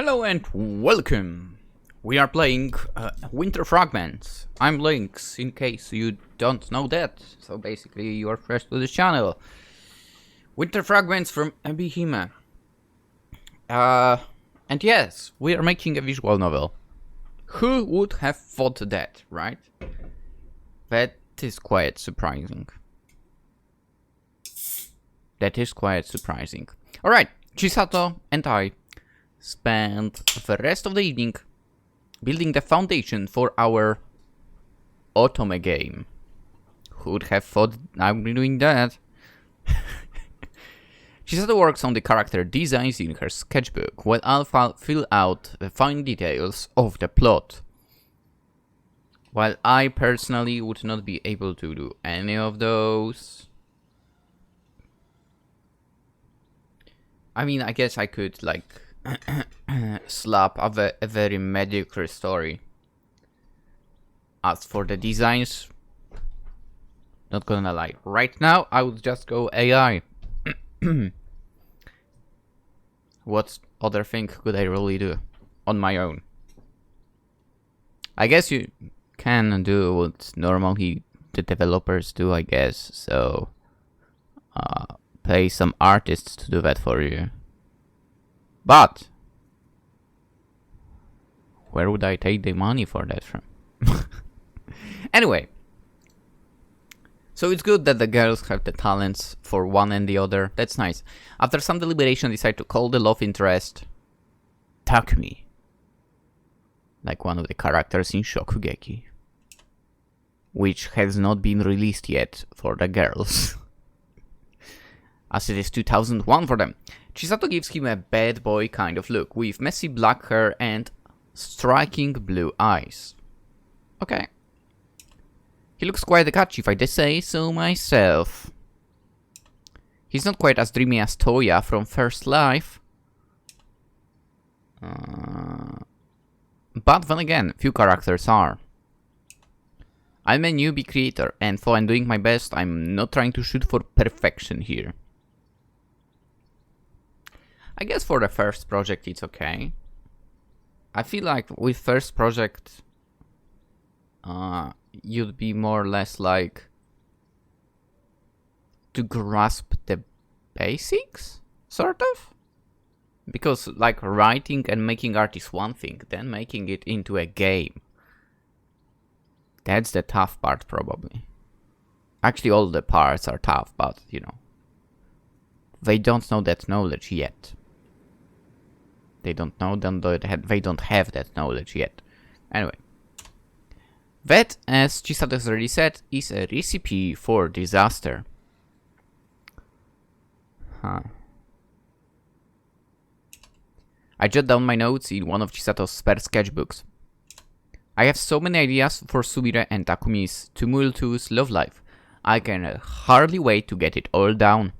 Hello and welcome! We are playing Winter Fragments. I'm Lynx, in case you don't know that. So basically you are fresh to this channel. Winter Fragments from ebi-hime. And yes, we are making a visual novel. Who would have thought that, right? That is quite surprising. That is quite surprising. Alright, Chisato and I spent the rest of the evening building the foundation for our Otome game. Who would have thought I'd be doing that? Chisato works on the character designs in her sketchbook, while I'll fill out the fine details of the plot. While I personally would not be able to do any of those. I mean, I guess I could, like, slap a very mediocre story. As for the designs, not gonna lie, right now I would just go AI. What other thing could I really do on my own? I guess you can do what normally the developers do, I guess, so pay some artists to do that for you. But where would I take the money for that from? Anyway, so it's good that the girls have the talents for one and the other. That's nice. After some deliberation, decide to call the love interest Takumi, like one of the characters in Shokugeki, which has not been released yet for the girls. As it is 2001 for them. Chisato gives him a bad boy kind of look, with messy black hair and striking blue eyes. Okay. He looks quite catchy, if I did say so myself. He's not quite as dreamy as Toya from First Life. But then again, few characters are. I'm a newbie creator, and though I'm doing my best, I'm not trying to shoot for perfection here. I guess for the first project it's okay. I feel like with first project you'd be more or less like to grasp the basics, sort of? Because like writing and making art is one thing, then making it into a game, that's the tough part probably. Actually all the parts are tough, but you know, they don't know that knowledge yet. They don't know, they don't have that knowledge yet. Anyway. That, as Chisato has already said, is a recipe for disaster. Huh. I jot down my notes in one of Chisato's spare sketchbooks. I have so many ideas for Sumire and Takumi's tumultuous love life. I can hardly wait to get it all down.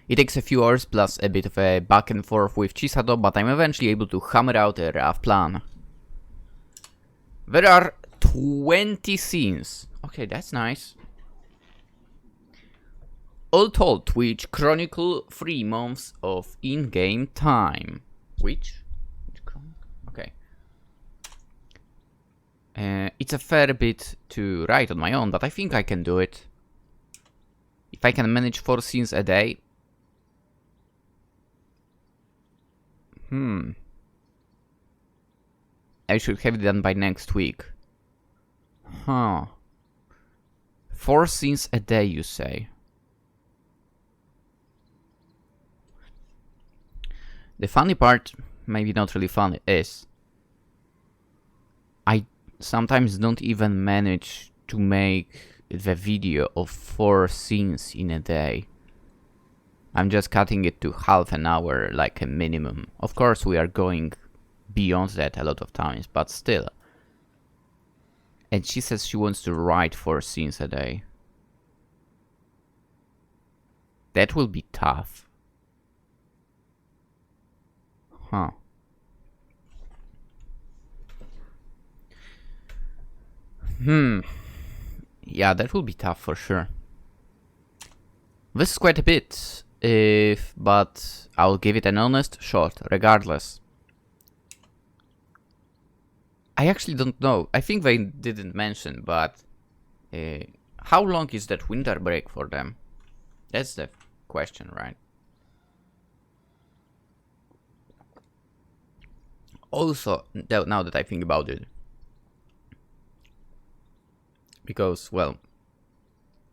It takes a few hours plus a bit of a back and forth with Chisato, but I'm eventually able to hammer out a rough plan. There are 20 scenes. Okay, that's nice. All told, which chronicle 3 months of in-game time. Which okay. It's a fair bit to write on my own, but I think I can do it. If I can manage 4 scenes a day. I should have it done by next week. Huh. 4 scenes a day, you say? The funny part, maybe not really funny, is I sometimes don't even manage to make the video of 4 scenes in a day. I'm just cutting it to half an hour, like a minimum. Of course, we are going beyond that a lot of times, but still. And she says she wants to write 4 scenes a day. That will be tough. Huh. Yeah, that will be tough for sure. This is quite a bit, but I'll give it an honest shot regardless. I actually don't know. I think they didn't mention, but how long is that winter break for them? That's the question, right? Also, now that I think about it, because, well,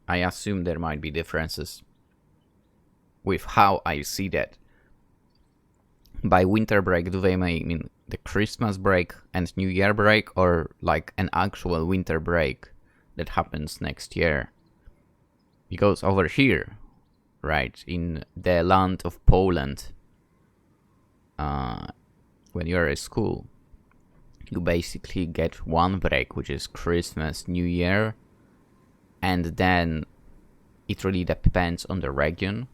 I assume there might be differences with how I see that. By winter break, do they mean the Christmas break and New Year break, or like an actual winter break that happens next year? Because over here, right, in the land of Poland, when you're at school, you basically get one break, which is Christmas, New Year, and then it really depends on the region.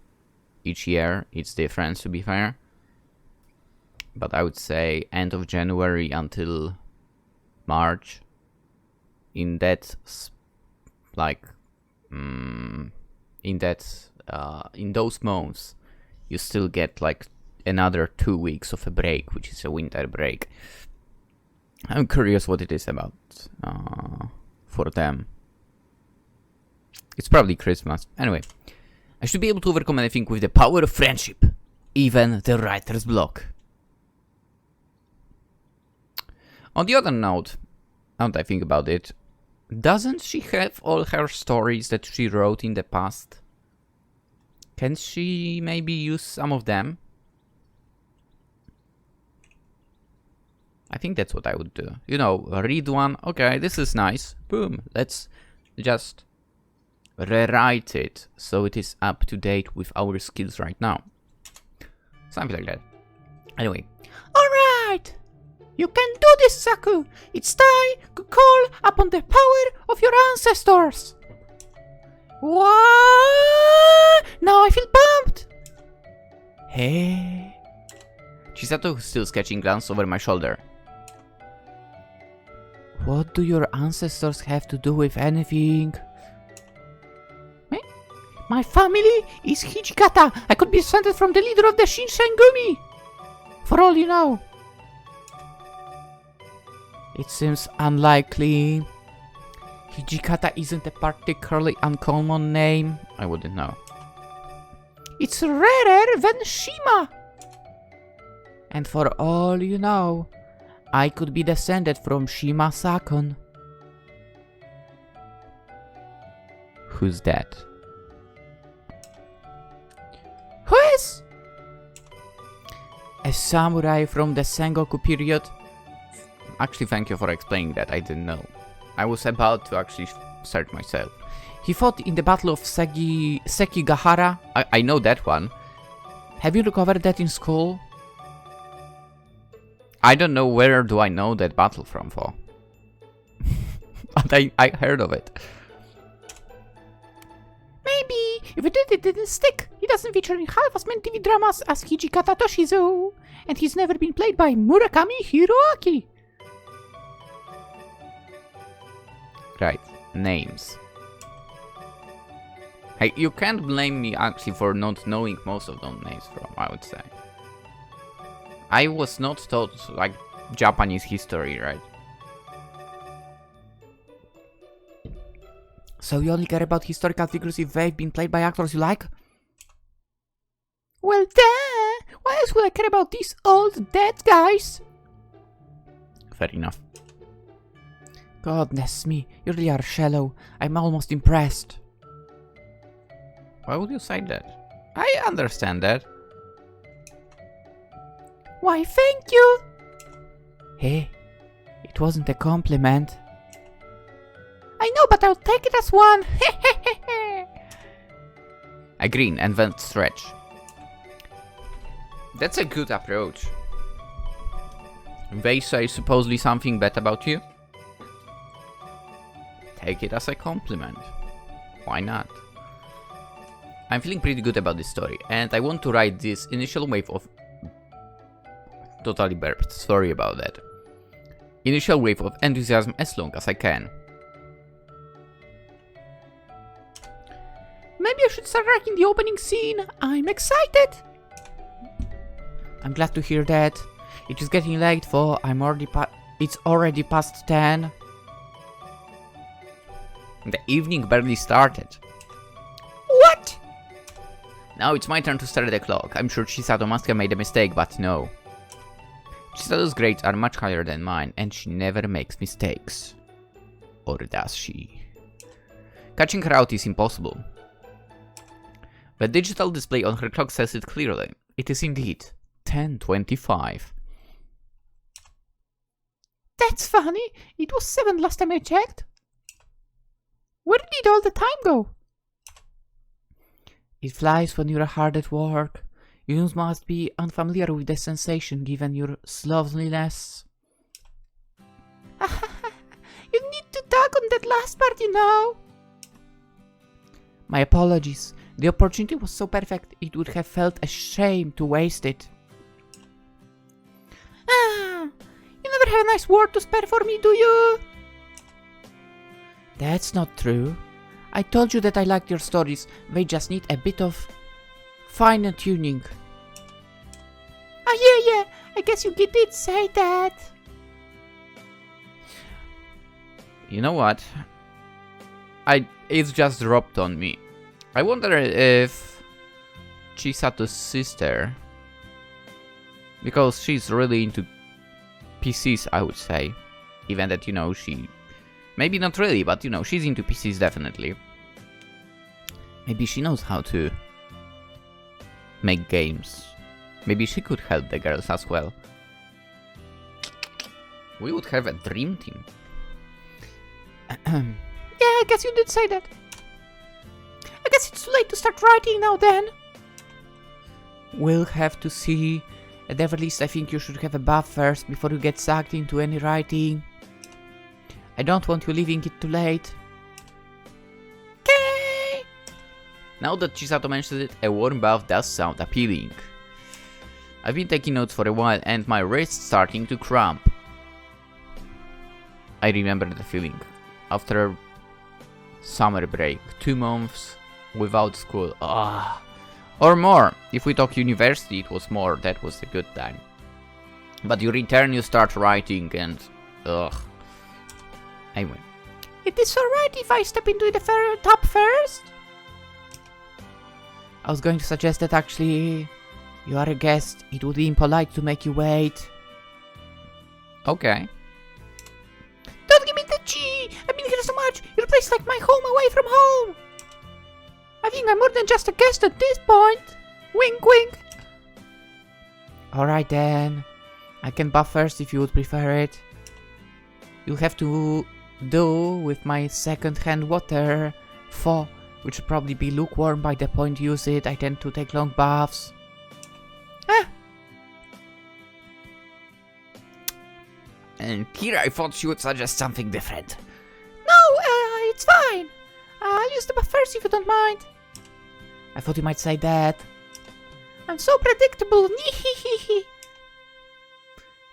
Each year it's different, to be fair. But I would say end of January until March. In that, in those months, you still get like another 2 weeks of a break, which is a winter break. I'm curious what it is about for them. It's probably Christmas. Anyway, I should be able to overcome anything with the power of friendship, even the writer's block. On the other note, now that I think about it, doesn't she have all her stories that she wrote in the past? Can she maybe use some of them? I think that's what I would do. You know, read one. Okay, this is nice. Boom. Let's just rewrite it so it is up to date with our skills right now. Something like that. Anyway. Alright! You can do this, Saku! It's time to call upon the power of your ancestors! What? Now I feel pumped! Hey... Chisato, still sketching, glanced over my shoulder. What do your ancestors have to do with anything? Me? My family is Hijikata. I could be descended from the leader of the Shinsengumi. For all you know. It seems unlikely. Hijikata isn't a particularly uncommon name. I wouldn't know. It's rarer than Shima. And for all you know, I could be descended from Shima-sakon. Who's that? Who is? A samurai from the Sengoku period. Actually, thank you for explaining that. I didn't know. I was about to actually search myself. He fought in the Battle of Sekigahara. I know that one. Have you recovered that in school? I don't know where do I know that battle from for. But I heard of it. Maybe if it didn't stick. He doesn't feature in half as many TV dramas as Hijikata Toshizo. And he's never been played by Murakami Hiroaki. Right, names. Hey, you can't blame me actually for not knowing most of those names from, I would say. I was not taught, like, Japanese history, right? So you only care about historical figures if they've been played by actors you like? Well, duh! Why else would I care about these old dead guys? Fair enough. Goodness me, you really are shallow. I'm almost impressed. Why would you say that? I understand that. Why, thank you! Hey, it wasn't a compliment. I know, but I'll take it as one. I grin and then stretch. That's a good approach. They say supposedly something bad about you. Take it as a compliment. Why not? I'm feeling pretty good about this story, and I want to write this initial wave of... Totally burped, sorry about that. Initial wave of enthusiasm as long as I can. Maybe I should start writing the opening scene. I'm excited! I'm glad to hear that. It is getting late, for I'm already It's already past 10. The evening barely started. What? Now it's my turn to stare at the clock. I'm sure Chisato must have made a mistake, but no. Chisato's grades are much higher than mine, and she never makes mistakes. Or does she? Catching her out is impossible. The digital display on her clock says it clearly. It is indeed 10:25. That's funny. It was 7 last time I checked. Where did all the time go? It flies when you're hard at work. You must be unfamiliar with the sensation given your slovenliness. You need to talk on that last part, you know. My apologies. The opportunity was so perfect, it would have felt a shame to waste it. You never have a nice word to spare for me, do you? That's not true. I told you that I liked your stories. They just need a bit of finer tuning. Oh yeah, I guess you did say that. You know what? It's just dropped on me. I wonder if Chisato's sister, because she's really into PCs, I would say, even that, you know, she, maybe not really, but, you know, she's into PCs definitely. Maybe she knows how to make games. Maybe she could help the girls as well. We would have a dream team. Yeah, I guess you did say that. I guess it's too late to start writing now then. We'll have to see. At the very least, I think you should have a bath first before you get sucked into any writing. I don't want you leaving it too late. Okay. Now that Chisato mentions it, a warm bath does sound appealing. I've been taking notes for a while and my wrist's starting to cramp. I remember the feeling. After summer break, 2 months without school. Or more. If we talk university, it was more. That was a good time. But you return, you start writing, and anyway. It is alright if I step into the top first? I was going to suggest that actually you are a guest. It would be impolite to make you wait. Okay. Don't give me the G! I've been here so much. Your place is like my home away from home. I think I'm more than just a guest at this point. Wink, wink. Alright then. I can buff first if you would prefer it. You'll have to do with my second-hand water, which will probably be lukewarm by the point you use it. I tend to take long baths. And here I thought she would suggest something different. No, it's fine. I'll use the buff first if you don't mind. I thought you might say that. I'm so predictable.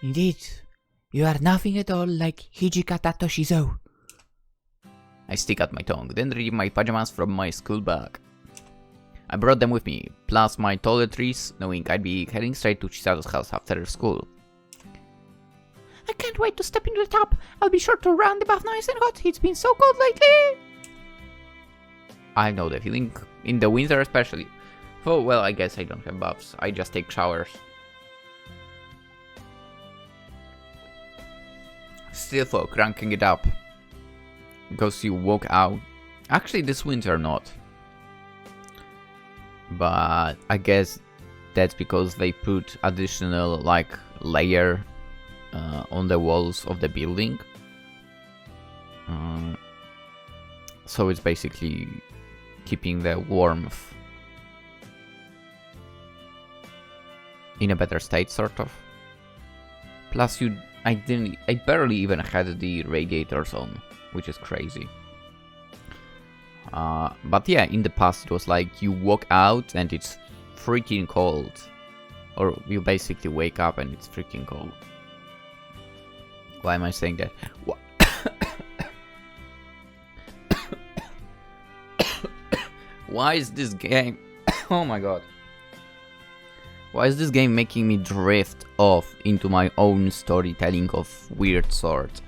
Indeed, you are nothing at all like Hijikata Toshizo. I stick out my tongue, then retrieve my pajamas from my school bag. I brought them with me, plus my toiletries, knowing I'd be heading straight to Chisato's house after school. I can't wait to step into the tub. I'll be sure to run the bath nice and hot. It's been so cold lately. I know the feeling, in the winter especially. Oh, well, I guess I don't have baths. I just take showers. Still for cranking it up. Because you walk out. Actually, this winter not. But I guess that's because they put additional, like, layer on the walls of the building. So it's basically keeping the warmth in a better state, sort of. Plus, I barely even had the radiators on, which is crazy. But yeah, in the past it was like you walk out and it's freaking cold, or you basically wake up and it's freaking cold. Why am I saying that? Why is this game... Oh my god. Why is this game making me drift off into my own storytelling of weird sort.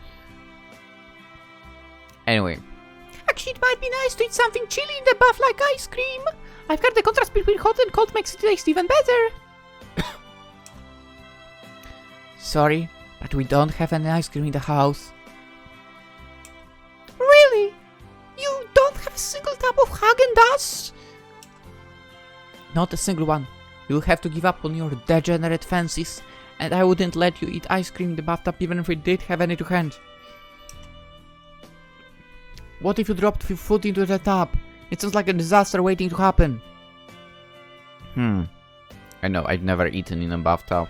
Anyway. Actually, it might be nice to eat something chilly in the bath like ice cream. I've heard the contrast between hot and cold makes it taste even better. Sorry, but we don't have any ice cream in the house. Really? You don't have a single tub of Häagen-Dazs? Not a single one. You'll have to give up on your degenerate fancies, and I wouldn't let you eat ice cream in the bathtub even if we did have any to hand. What if you dropped food into the tub? It sounds like a disaster waiting to happen. I know, I've never eaten in a bathtub.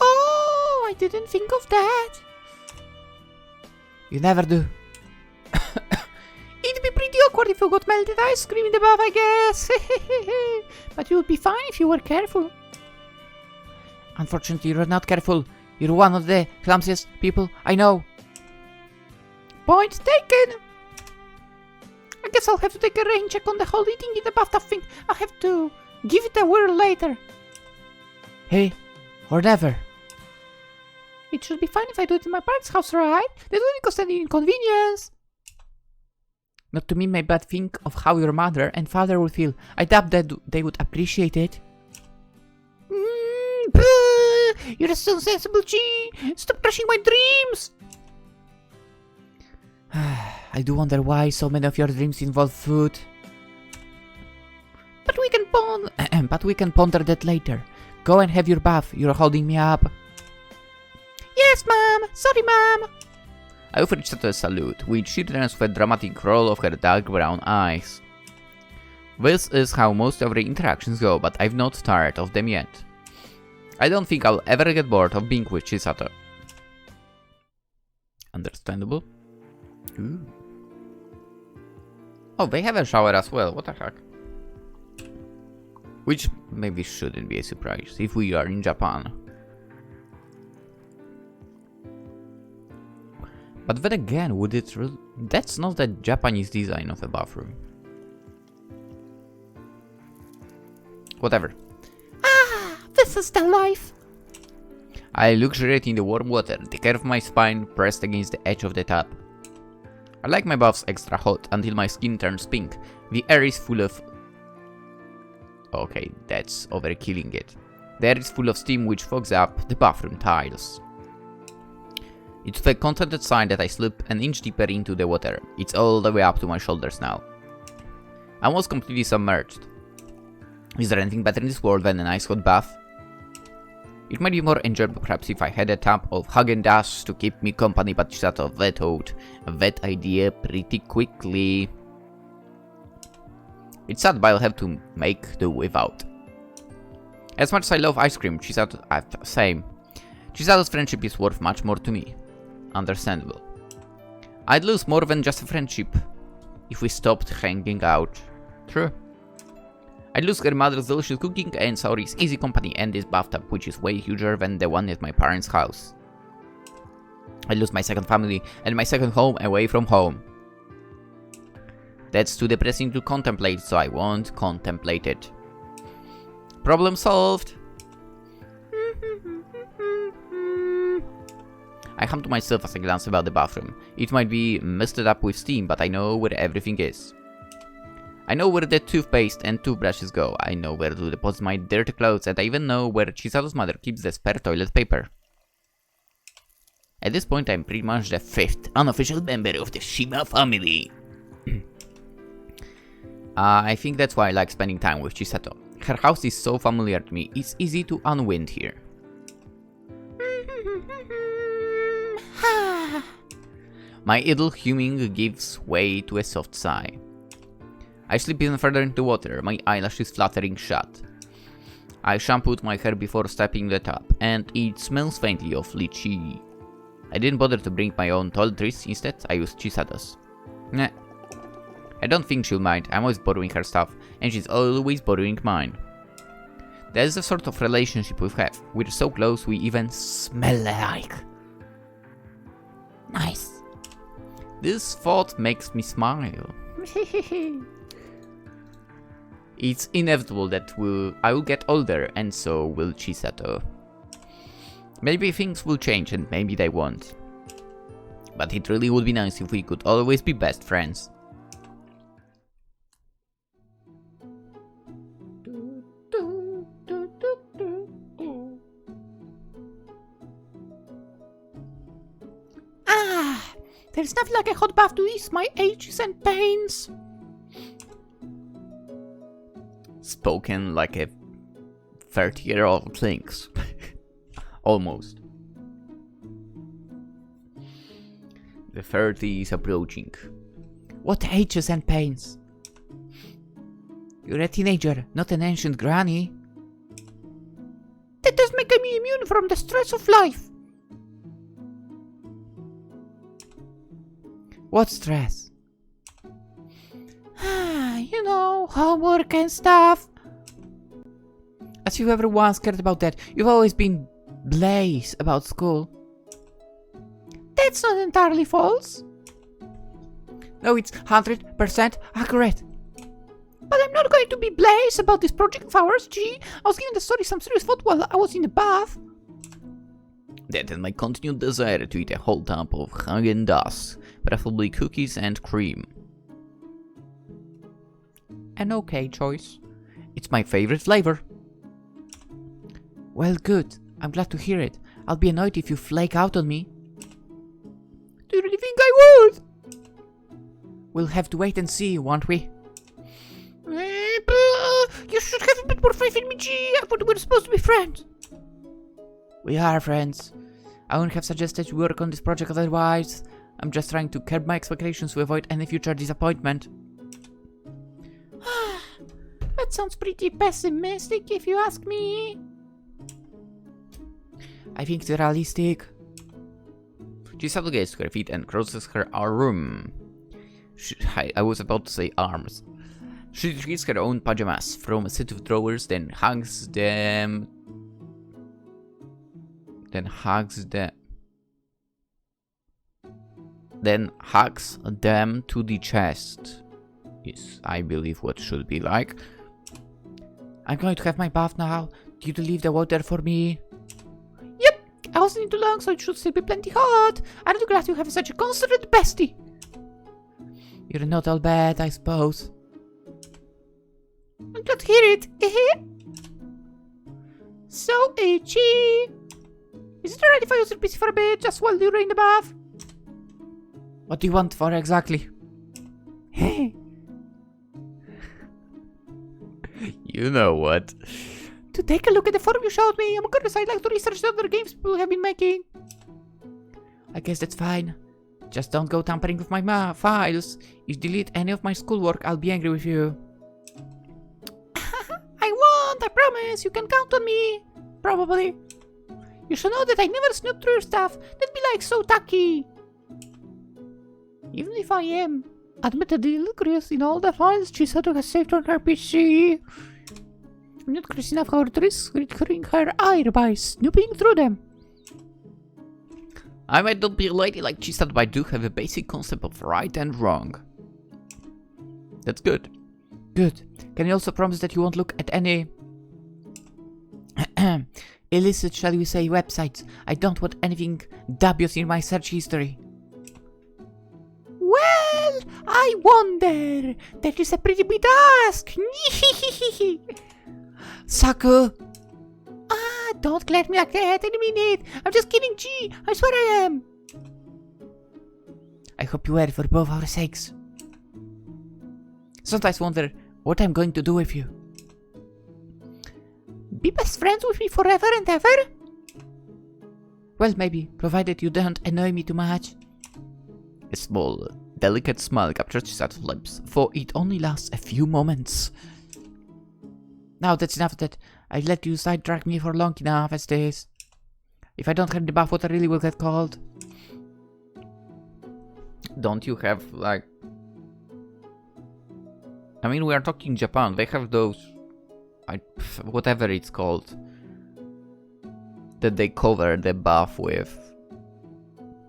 Oh, I didn't think of that. You never do. It'd be pretty awkward if you got melted ice cream in the bath, I guess. But you'd be fine if you were careful. Unfortunately, you're not careful. You're one of the clumsiest people I know. Point taken. I guess I'll have to take a rain check on the whole eating in the bathtub thing. I'll have to give it a whirl later. Hey, or never. It should be fine if I do it in my parents' house, right? That wouldn't cause any inconvenience. Not to me, my bad. Think of how your mother and father would feel. I doubt that they would appreciate it. You're so sensible, G. Stop crushing my dreams. I do wonder why so many of your dreams involve food. But we can ponder that later. Go and have your bath. You're holding me up. Yes, Mom. Sorry, Mom. I offered Chisato a salute, which she turns with a dramatic roll of her dark brown eyes. This is how most of the interactions go, but I've not tired of them yet. I don't think I'll ever get bored of being with Chisato. Understandable. Ooh. Oh, they have a shower as well, what the heck? Which maybe shouldn't be a surprise if we are in Japan. But then again, would it really... That's not the Japanese design of a bathroom. Whatever. Ah, this is the life. I luxuriate in the warm water, the curve of my spine pressed against the edge of the tub. I like my baths extra hot until my skin turns pink. The air is full of... Okay, that's overkilling it. The air is full of steam which fogs up the bathroom tiles. It's the contented sign that I slip an inch deeper into the water. It's all the way up to my shoulders now. I'm almost completely submerged. Is there anything better in this world than a nice hot bath? It might be more enjoyable perhaps if I had a tub of Häagen-Dazs to keep me company, but Chisato vetoed that idea pretty quickly. It's sad, but I'll have to make do without. As much as I love ice cream, Chisato... same. Chisato's friendship is worth much more to me. Understandable. I'd lose more than just a friendship if we stopped hanging out. True. I'd lose her mother's delicious cooking and Saori's easy company and this bathtub, which is way huger than the one at my parents' house. I'd lose my second family and my second home away from home. That's too depressing to contemplate, so I won't contemplate it. Problem solved. I hum to myself as I glance about the bathroom. It might be misted up with steam, but I know where everything is. I know where the toothpaste and toothbrushes go. I know where to deposit my dirty clothes, and I even know where Chisato's mother keeps the spare toilet paper. At this point, I'm pretty much the 5th unofficial member of the Shima family. I think that's why I like spending time with Chisato. Her house is so familiar to me, it's easy to unwind here. My idle humming gives way to a soft sigh. I slip even further into water, my eyelashes fluttering shut. I shampooed my hair before stepping in the tub, and it smells faintly of lychee. I didn't bother to bring my own toiletries, instead I used Chisato's. Nah. I don't think she'll mind, I'm always borrowing her stuff, and she's always borrowing mine. There's the sort of relationship we have. We're so close we even smell alike. Nice. This thought makes me smile. It's inevitable that I will get older, and so will Chisato. Maybe things will change and maybe they won't. But it really would be nice if we could always be best friends. Ah, there's nothing like a hot bath to ease my aches and pains. Spoken like a 30-year-old Lynx. Almost. The 30 is approaching. What aches and pains? You're a teenager, not an ancient granny. That does make me immune from the stress of life. What stress? You know, homework and stuff. As you've ever once cared about that, you've always been blaze about school. That's not entirely false. No, it's 100% accurate. But I'm not going to be blaze about this project of ours, gee. I was giving the story some serious thought while I was in the bath. That and my continued desire to eat a whole tub of Häagen-Dazs, preferably cookies and cream. An okay choice. It's my favorite flavor. Well, good. I'm glad to hear it. I'll be annoyed if you flake out on me. Do you really think I would? We'll have to wait and see, won't we? You should have a bit more faith in me, gee. I thought we were supposed to be friends. We are friends. I wouldn't have suggested you work on this project otherwise. I'm just trying to curb my expectations to avoid any future disappointment. That sounds pretty pessimistic if you ask me. I think it's realistic. Chisato gets to her feet and crosses her arm. I was about to say arms. She retrieves her own pajamas from a set of drawers, then hugs them. Then hugs them to the chest. Is, I believe, what should be like. I'm going to have my bath now. Do you leave the water for me? Yep, I wasn't in too long, so it should still be plenty hot. I'm really glad you have such a considerate bestie. You're not all bad, I suppose. I'm glad to hear it. So itchy. Is it alright if I use your PC for a bit, just while you're in the bath? What do you want for exactly? You know what? To take a look at the forum you showed me. I'm curious, I'd like to research the other games people have been making. I guess that's fine. Just don't go tampering with my files. If you delete any of my schoolwork, I'll be angry with you. I won't, I promise. You can count on me. Probably. You should know that I never snoop through your stuff. That'd be like so tacky. Even if I am admittedly curious in all the files Chisato has saved on her PC, I'm not curious enough how to risk recurring her ire by snooping through them. I might not be a lady like Chisato, but I do have a basic concept of right and wrong. That's good. Good. Can you also promise that you won't look at any illicit, shall we say, websites? I don't want anything dubious in my search history. Well, I wonder. That is a pretty big ask. Saku. Don't glare at me like that any minute. I'm just kidding, G. I swear I am. I hope you are for both our sakes. Sometimes wonder what I'm going to do with you. Be best friends with me forever and ever? Well, maybe, provided you don't annoy me too much. A small, delicate smile captures Chisato's lips, for it only lasts a few moments. Now that's enough of that. I let you sidetrack me for long enough as this. If I don't have the bath, what I really will get cold. Don't you have, like... I mean, we are talking Japan. They have those... whatever it's called. That they cover the bath with.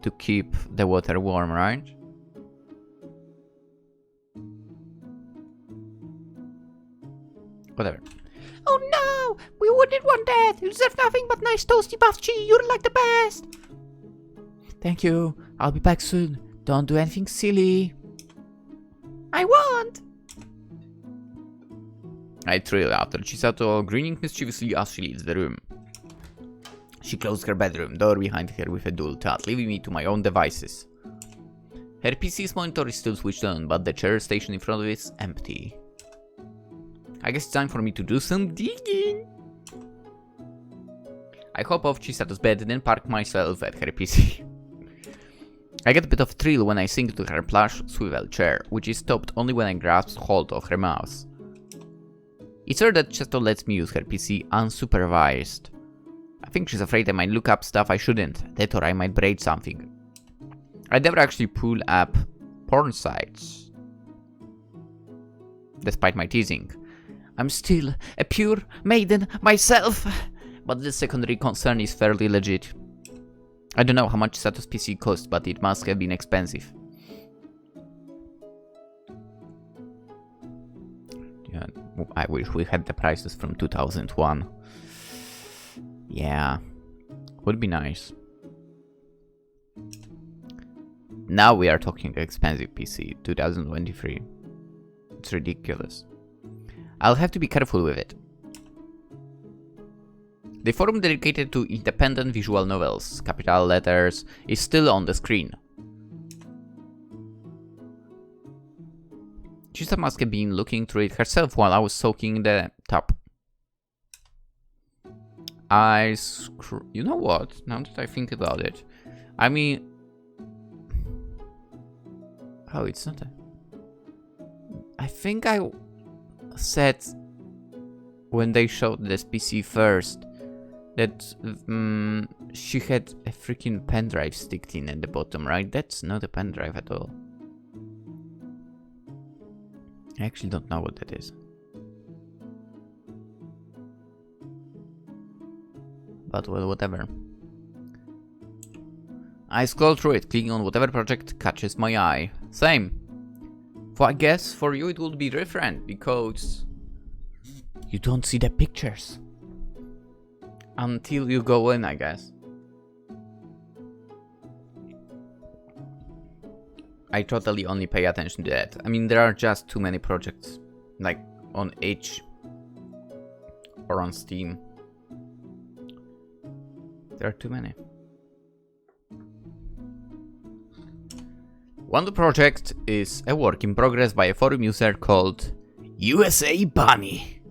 To keep the water warm, right? Whatever. Oh no! We wouldn't want that! You deserve nothing but nice toasty buff chi! You're like the best! Thank you. I'll be back soon. Don't do anything silly. I won't! I trail after Chisato, grinning mischievously as she leaves the room. She closed her bedroom door behind her with a dull thud, leaving me to my own devices. Her PC's monitor is still switched on, but the chair station in front of it is empty. I guess it's time for me to do some digging. I hop off Chisato's bed, then park myself at her PC. I get a bit of thrill when I sink to her plush swivel chair, which is stopped only when I grasp hold of her mouse. It's rare that Chisato lets me use her PC unsupervised. I think she's afraid I might look up stuff I shouldn't, that or I might break something. I'd never actually pull up porn sites, despite my teasing. I'm still a pure maiden myself, but this secondary concern is fairly legit. I don't know how much Chisato's PC cost, but it must have been expensive. Yeah, I wish we had the prices from 2001. Yeah, would be nice. Now we are talking expensive PC, 2023. It's ridiculous. I'll have to be careful with it. The forum dedicated to independent visual novels, capital letters, is still on the screen. Chisato must have been looking through it herself while I was soaking in the tub. You know what? Now that I think about it, I mean, oh, it's not a. I think I said when they showed this PC first that she had a freaking pen drive sticked in at the bottom, right? That's not a pen drive at all. I actually don't know what that is. But well, whatever. I scroll through it, clicking on whatever project catches my eye. Same. For I guess for you it would be different, because you don't see the pictures. Until you go in, I guess. I totally only pay attention to that. I mean, there are just too many projects, like on Itch or on Steam. There are too many. One of the projects is a work in progress by a forum user called USA Bunny.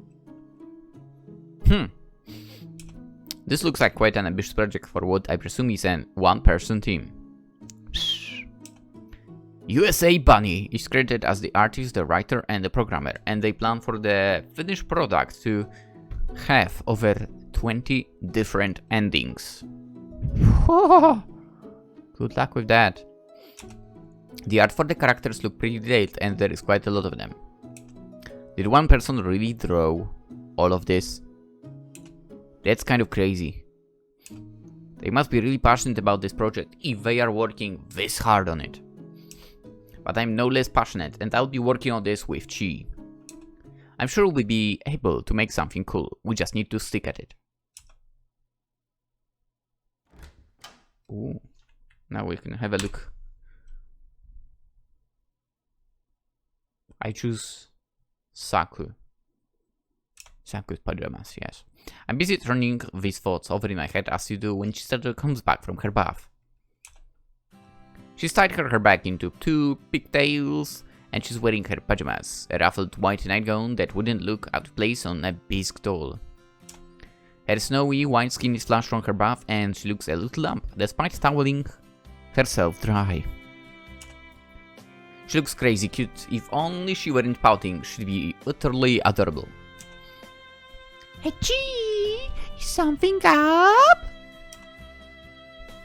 This looks like quite an ambitious project for what I presume is an one-person team. USA Bunny is credited as the artist, the writer, and the programmer, and they plan for the finished product to have over 20 different endings. Good luck with that. The art for the characters look pretty detailed, and there is quite a lot of them. Did one person really draw all of this? That's kind of crazy. They must be really passionate about this project if they are working this hard on it. But I'm no less passionate, and I'll be working on this with Chi. I'm sure we'll be able to make something cool. We just need to stick at it. Ooh. Now we can have a look. I choose Saku. Saku's pajamas, yes. I'm busy turning these thoughts over in my head as you do when Chisato comes back from her bath. She's tied her hair back into two pigtails, and she's wearing her pajamas, a ruffled white nightgown that wouldn't look out of place on a bisque doll. Her snowy white skin is flushed from her bath, and she looks a little lump, despite toweling herself dry. She looks crazy cute. If only she weren't pouting, she'd be utterly adorable. Hey, Chi! Is something up?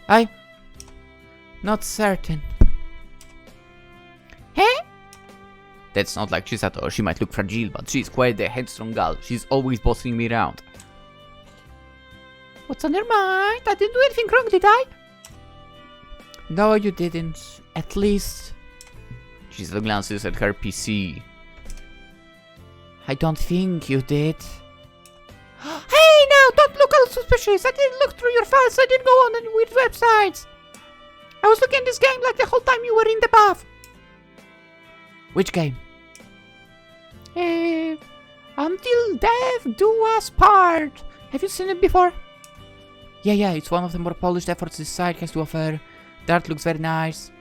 I'm not certain. Huh? That's not like Chisato. She might look fragile, but she's quite the headstrong gal. She's always bossing me around. What's on your mind? I didn't do anything wrong, did I? No, you didn't. At least... Chisato glances at her PC. I don't think you did. look a little suspicious. I didn't look through your files. I didn't go on any weird websites. I was looking at this game like the whole time you were in the bath. Which game? Until Death Do Us Part. Have you seen it before? Yeah, it's one of the more polished efforts this site has to offer. The art looks very nice.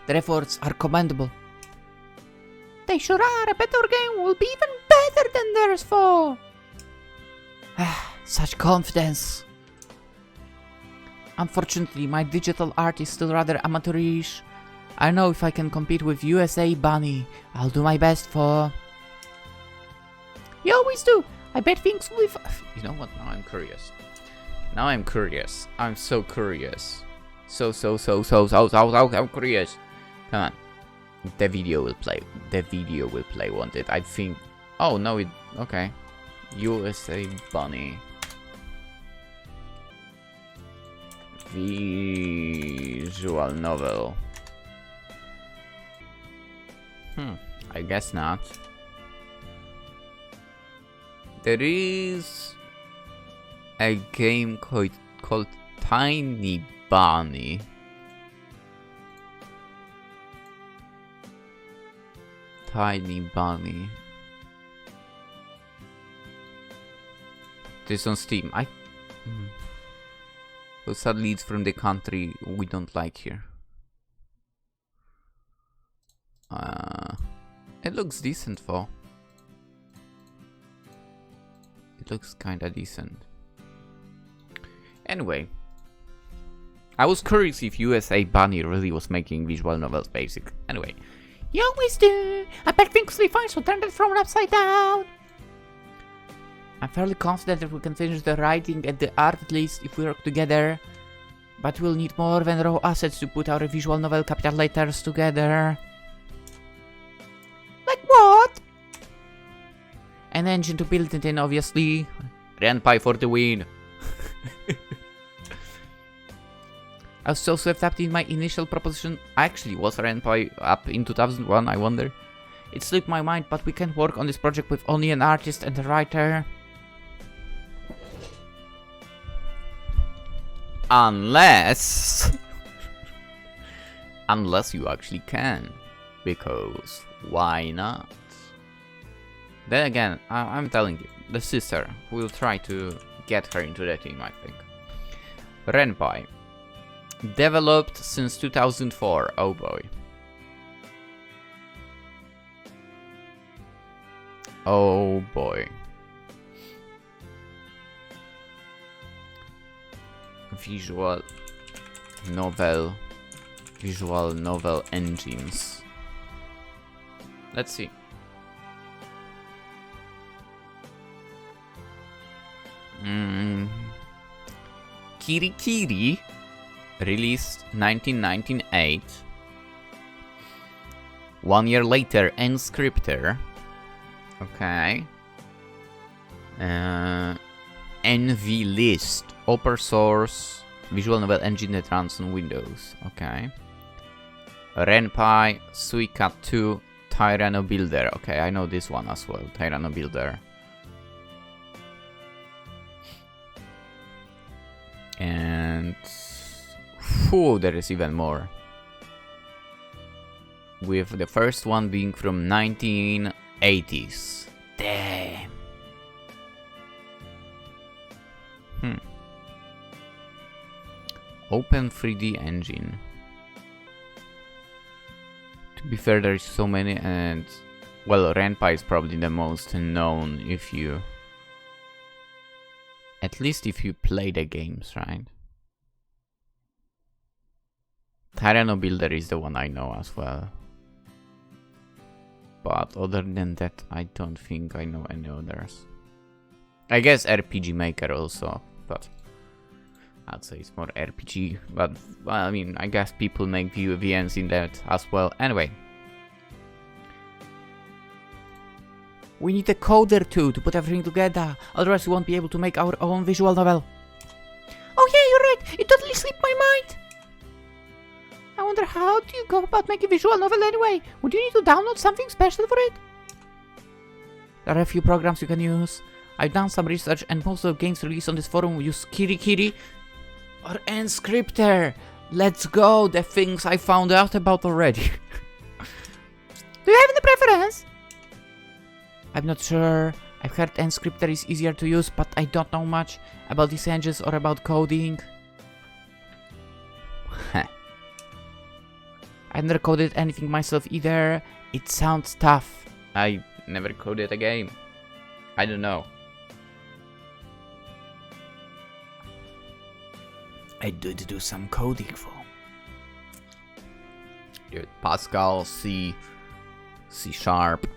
Their efforts are commendable. They sure are. A better game will be even better than theirs for. Such confidence. Unfortunately, my digital art is still rather amateurish. I know if I can compete with USA Bunny, I'll do my best for... You always do. I bet things will be You know what? Now I'm curious. I'm so curious. So I'm curious. Come on. The video will play. Won't it? I think... Oh, no, it... Okay. USA Bunny. Visual novel. I guess not. There is a game called Tiny Bunny. Tiny Bunny. This on Steam. Well, sadly, it's from the country we don't like here. It looks decent though. It looks kinda decent. Anyway, I was curious if USA Bunny really was making visual novels basic. Anyway. You always do. I bet things will be fine, so turn that phone upside down. I'm fairly confident that we can finish the writing and the art at least if we work together. But we'll need more than raw assets to put our visual novel capital letters together. Like what? An engine to build it in, obviously. Ren'Py for the win. I was so swept up in my initial proposition. Actually, was Ren'Py up in 2001, I wonder? It slipped my mind, but we can't work on this project with only an artist and a writer. Unless you actually can. Because why not? Then again, I'm telling you, the sister will try to get her into the team, I think. Ren'Py. Developed since 2004, oh boy. Oh boy. Visual novel engines. Let's see. Kirikiri, released 1998. 1 year later, Enscriptor. Okay. NV List, open source visual novel engine that runs on Windows. Okay. Ren'Py, Suica 2, Tyranno Builder. Okay, I know this one as well. Tyranno Builder. And there is even more. With the first one being from 1980s. Damn. Open 3D engine. To be fair, there's so many, and well, Ren'Py is probably the most known if you, at least if you play the games, right? Tyranno Builder is the one I know as well. But other than that, I don't think I know any others. I guess RPG Maker also, but I'd say it's more RPG. But, well, I mean, I guess people make VNs in that as well. Anyway. We need a coder too to put everything together, otherwise we won't be able to make our own visual novel. Oh yeah, you're right, it totally slipped my mind. I wonder, how do you go about making a visual novel anyway? Would you need to download something special for it? There are a few programs you can use. I've done some research and most of the games released on this forum use Kirikiri or Enscripter. Let's go, the things I found out about already. Do you have any preference? I'm not sure. I've heard Enscripter is easier to use, but I don't know much about these engines or about coding. I've never coded anything myself either. It sounds tough. I never coded a game. I don't know. I did do some coding for. Dude, Pascal, C Sharp.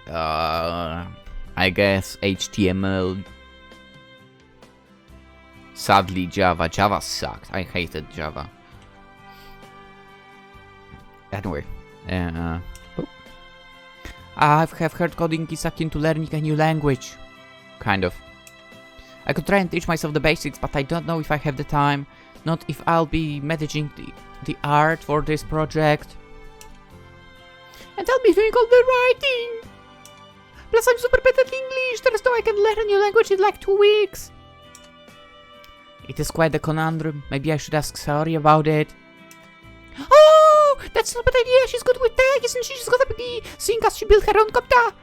I guess HTML. Sadly, Java. Java sucked. I hated Java. Anyway, I have heard coding is akin to learning a new language. kind of. I could try and teach myself the basics, but I don't know if I have the time. Not if I'll be managing the art for this project. And I'll be doing all the writing! Plus I'm super bad at English, there's no way I can learn a new language in like 2 weeks. It is quite a conundrum. Maybe I should ask Saori about it. Oh! That's not a bad idea, she's good with tech, isn't she? She's gonna be seeing as she built her own copter.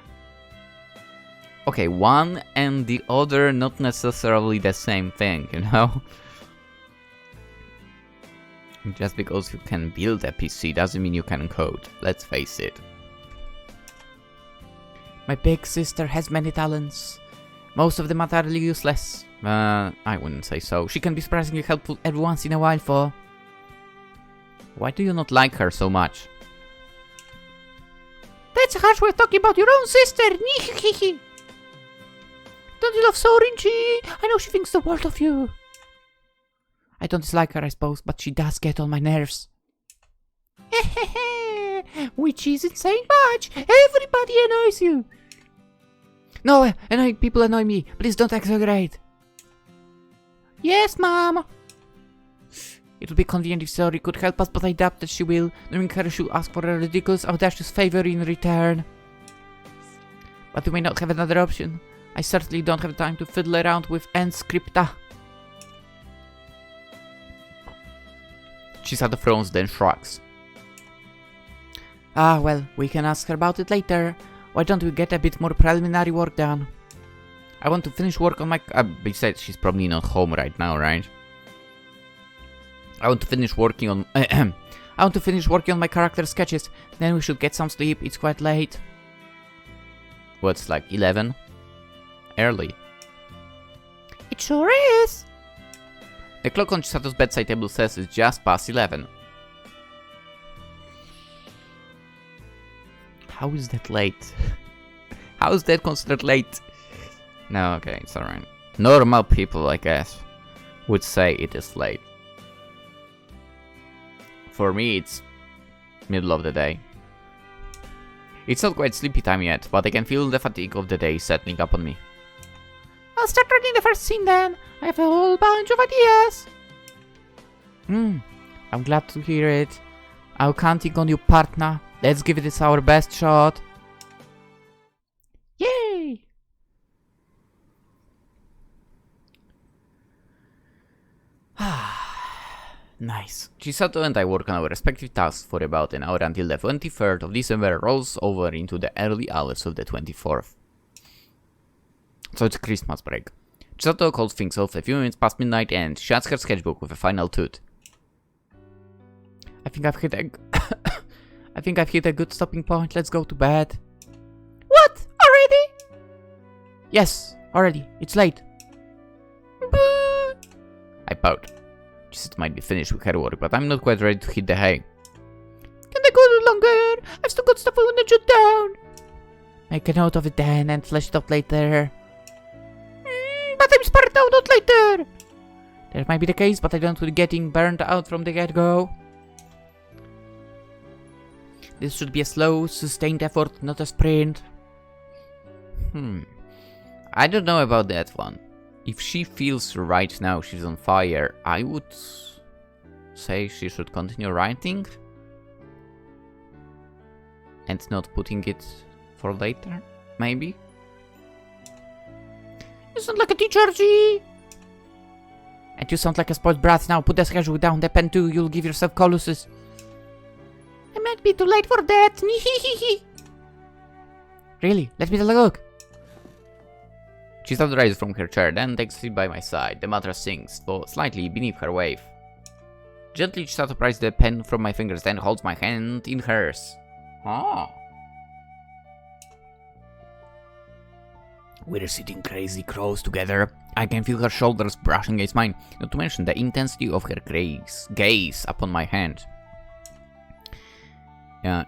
Okay, one and the other not necessarily the same thing, you know? Just because you can build a PC doesn't mean you can code, let's face it. My big sister has many talents. Most of them are utterly useless. I wouldn't say so. She can be surprisingly helpful every once in a while for... Why do you not like her so much? That's a harsh way of talking about your own sister! Don't you love Sorinji? I know she thinks the world of you. I don't dislike her, I suppose, but she does get on my nerves. Which isn't saying much. Everybody annoys you. No, annoying people annoy me. Please don't exaggerate. Yes, Mom. It would be convenient if Saori could help us, but I doubt that she will. Knowing her, she'll ask for a ridiculous, audacious favor in return. But we may not have another option. I certainly don't have time to fiddle around with Enscripta. Chisato frowns, then shrugs. Ah, well, we can ask her about it later. Why don't we get a bit more preliminary work done? I want to finish work on my... besides, she's probably not home right now, right? I want to finish working on... I want to finish working on my character sketches. Then we should get some sleep. It's quite late. What's like 11? Early. It sure is. The clock on Chisato's bedside table says it's just past 11. How is that late? How is that considered late? No, okay, it's alright. Normal people, I guess, would say it is late. For me, it's middle of the day. It's not quite sleepy time yet, but I can feel the fatigue of the day settling up on me. I'll start writing the first scene then. I have a whole bunch of ideas. I'm glad to hear it. I'm counting on you, partner. Let's give this our best shot. Yay! Nice. Chisato and I work on our respective tasks for about an hour until the 23rd of December rolls over into the early hours of the 24th. So it's Christmas break. Chisato calls things off a few minutes past midnight and shuts her sketchbook with a final toot. I think I've hit a good stopping point. Let's go to bed. What? Already? Yes, already. It's late. Boo! I pout. Chisato might be finished with her work, but I'm not quite ready to hit the hay. Can I go longer? I've still got stuff I want to jot down. Make a note of it then and flesh it out later. But I'm sparred out, not later. That might be the case, but I don't want getting burned out from the get-go. This should be a slow, sustained effort, not a sprint. I don't know about that one. If she feels right now she's on fire, I would say she should continue writing and not putting it for later, maybe? You sound like a teacher, G! And you sound like a spoiled brat now. Put the schedule down, the pen too. You'll give yourself coluses. I might be too late for that. Really? Let me take a look. Chisato rises from her chair, then takes a seat by my side. The mattress sinks, though slightly beneath her weight. Gently, Chisato pries the pen from my fingers, then holds my hand in hers. Ah. We're sitting crazy close together. I can feel her shoulders brushing against mine, not to mention the intensity of her gaze upon my hand.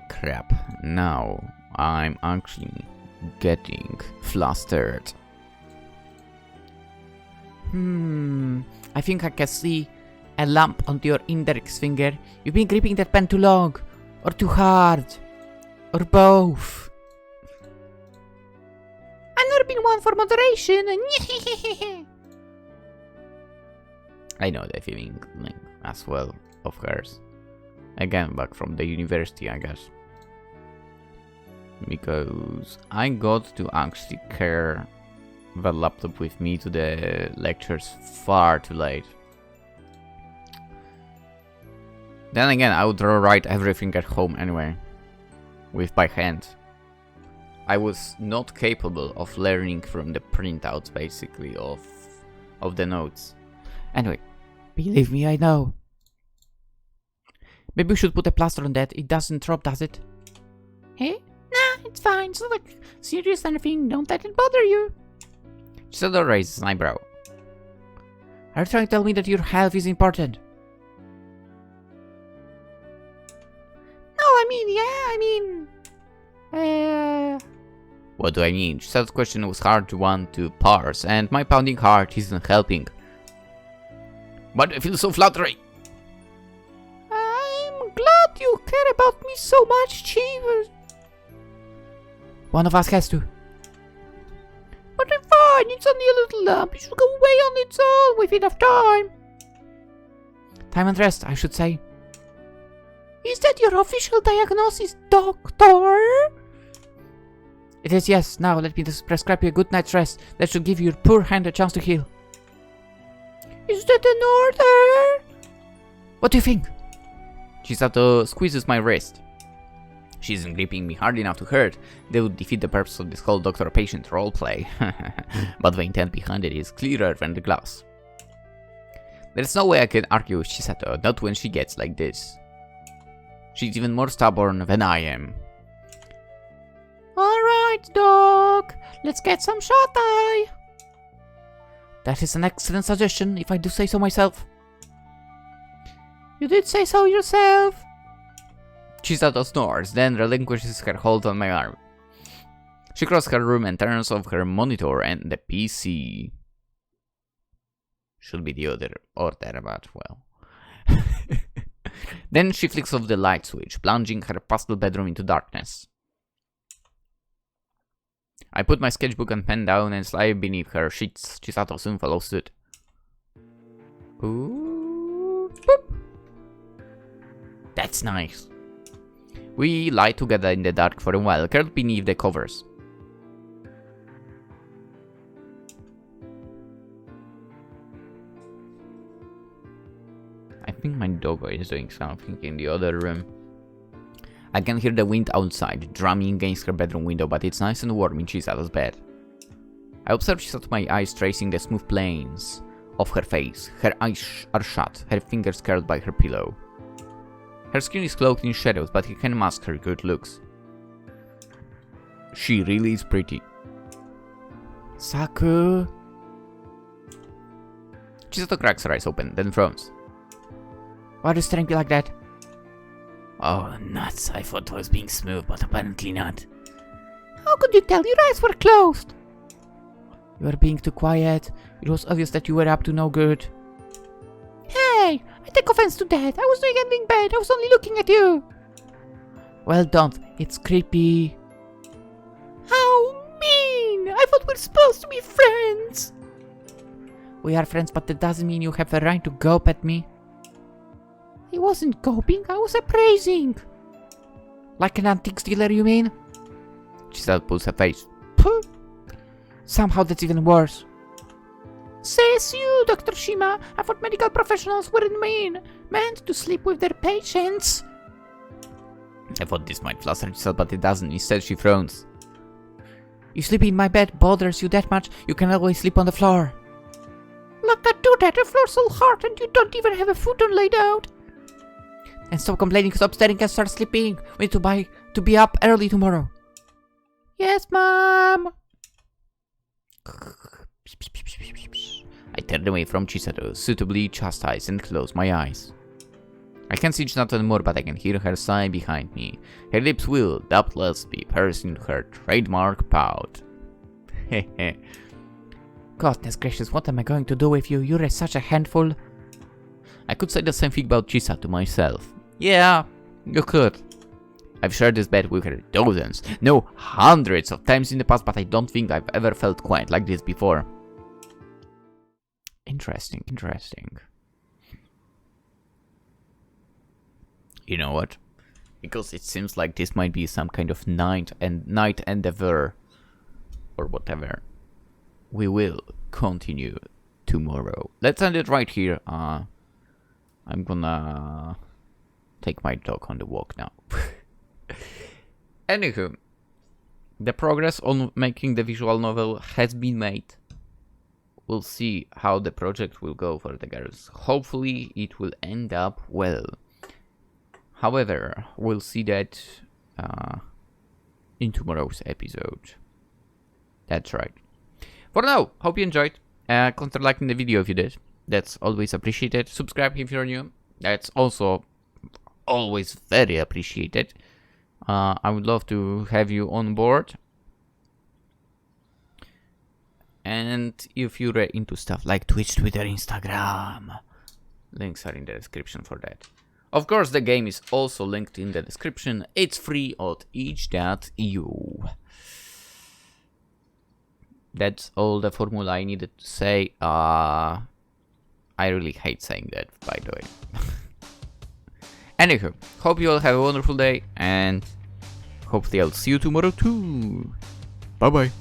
Crap. Now, I'm actually getting flustered. I think I can see a lump on your index finger. You've been gripping that pen too long, or too hard, or both. I've never been one for moderation. I know the feeling as well, of course. Again, back from the university, I guess. Because I got to actually carry the laptop with me to the lectures far too late. Then again, I would write everything at home anyway, by hand. I was not capable of learning from the printouts, basically, of the notes. Anyway, believe me, I know. Maybe we should put a plaster on that. It doesn't drop, does it? Hey? Nah, it's fine. It's not like serious anything. Don't let it bother you. Chisato raises an eyebrow. Are you trying to tell me that your health is important? No, What do I mean? Chisato's question was hard one to parse, and my pounding heart isn't helping. But I feel so flattery. I'm glad you care about me so much, Chief. One of us has to. But I'm fine, it's only a little lump. It should go away on its own with enough time. Time and rest, I should say. Is that your official diagnosis, doctor? It is, yes. Now let me just prescribe you a good night's rest. That should give your poor hand a chance to heal. Is that an order? What do you think? Chisato squeezes my wrist. She isn't gripping me hard enough to hurt. That would defeat the purpose of this whole doctor-patient roleplay. But the intent behind it is clearer than the glass. There's no way I can argue with Chisato, not when she gets like this. She's even more stubborn than I am. Alright, Doc. Let's get some shut-eye. That is an excellent suggestion, if I do say so myself. You did say so yourself. Chisato snores, then relinquishes her hold on my arm. She crosses her room and turns off her monitor and the PC. Should be the other order, but well. Then she flicks off the light switch, plunging her pastel bedroom into darkness. I put my sketchbook and pen down and slide beneath her sheets. Chisato soon follows suit. Ooh, boop. That's nice. We lie together in the dark for a while, curled beneath the covers. I think my dog is doing something in the other room. I can hear the wind outside, drumming against her bedroom window, but it's nice and warm in Chisato's bed. I observe Chisato, my eyes tracing the smooth planes of her face. Her eyes are shut, her fingers curled by her pillow. Her skin is cloaked in shadows, but it can mask her good looks. She really is pretty. Saku. Chisato cracks her eyes open, then frowns. Why are you staring at me like that? Oh, nuts. I thought I was being smooth, but apparently not. How could you tell? Your eyes were closed. You were being too quiet. It was obvious that you were up to no good. Hey, I take offense to that. I was doing anything bad. I was only looking at you. Well, don't. It's creepy. How mean! I thought we were supposed to be friends. We are friends, but that doesn't mean you have a right to gope at me. I wasn't goping, I was appraising. Like an antique dealer, you mean? Chisato pulls her face. Puh. Somehow that's even worse. Says you, Dr. Shima. I thought medical professionals weren't meant to sleep with their patients. I thought this might fluster Chisato, but it doesn't. Instead, she frowns. You sleeping in my bed bothers you that much? You can always sleep on the floor. Not that do that. The floor's so hard and you don't even have a futon laid out. And stop complaining, stop staring and start sleeping. We need to be up early tomorrow. Yes, Mom. I turned away from Chisato, suitably chastised, and closed my eyes. I can't see Chisato anymore, but I can hear her sigh behind me. Her lips will, doubtless, be pursing her trademark pout. Hehe. Goodness gracious, what am I going to do with you? You're such a handful. I could say the same thing about Chisato myself. Yeah, you could. I've shared this bed with her dozens, no, hundreds of times in the past, but I don't think I've ever felt quite like this before. Interesting, interesting. You know what? Because it seems like this might be some kind of night endeavor or whatever. We will continue tomorrow. Let's end it right here. I'm gonna take my dog on the walk now. Anywho, the progress on making the visual novel has been made. We'll see how the project will go for the girls. Hopefully it will end up well. However, we'll see that in tomorrow's episode. That's right. For now, hope you enjoyed. Consider liking the video if you did. That's always appreciated. Subscribe if you're new. That's also always very appreciated. I would love to have you on board. And if you're into stuff like Twitch, Twitter, Instagram, links are in the description for that. Of course, the game is also linked in the description. It's free at itch.io. That's all the formula I needed to say. I really hate saying that, by the way. Anywho, hope you all have a wonderful day, and hopefully I'll see you tomorrow too. Bye bye.